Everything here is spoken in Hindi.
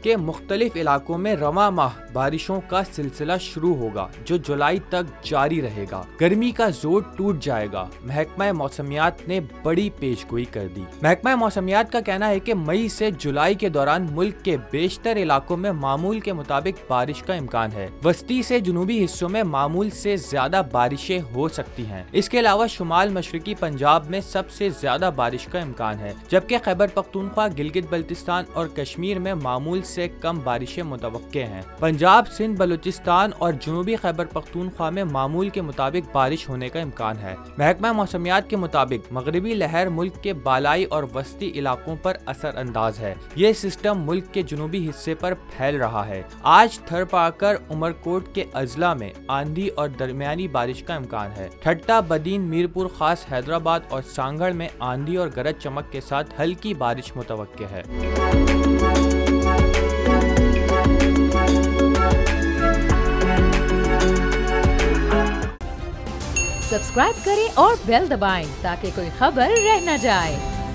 के मुख्तलिफ इलाकों में रवां माह बारिशों का सिलसिला शुरू होगा, जो जुलाई तक जारी रहेगा। गर्मी का जोर टूट जाएगा। महकमा मौसमियात ने बड़ी पेशगोई कर दी। महकमा मौसमियात का कहना है कि मई से जुलाई के दौरान मुल्क के बेशतर इलाकों में मामूल के मुताबिक बारिश का इम्कान है। वस्ती से जुनूबी हिस्सों में मामूल से ज्यादा बारिशें हो सकती हैं। इसके अलावा शुमाल मशरकी पंजाब में सबसे ज्यादा बारिश का इम्कान है, जबकि खैबर पख्तूनख्वा, गिलगित बल्तिस्तान और कश्मीर में मामूल से कम बारिशें मुतवक्के हैं। पंजाब, सिंध, बलूचिस्तान और जुनूबी खैबर पख्तूनख्वा में मामूल के मुताबिक बारिश होने का इम्कान है। महकमा मौसमियात के मुताबिक मगरिबी लहर मुल्क के बालाई और वस्ती इलाकों पर असर अंदाज है। ये सिस्टम मुल्क के जुनूबी हिस्से पर फैल रहा है। आज थरपाकर, उमरकोट के अजला में आंधी और दरमियानी बारिश का इम्कान है। ठट्टा, बदीन, मीरपुर खास, हैदराबाद और सांगड़ में आंधी और गरज चमक के साथ हल्की बारिश मुतवक्के है। सब्सक्राइब करें और बेल दबाएं ताकि कोई खबर रह न जाए।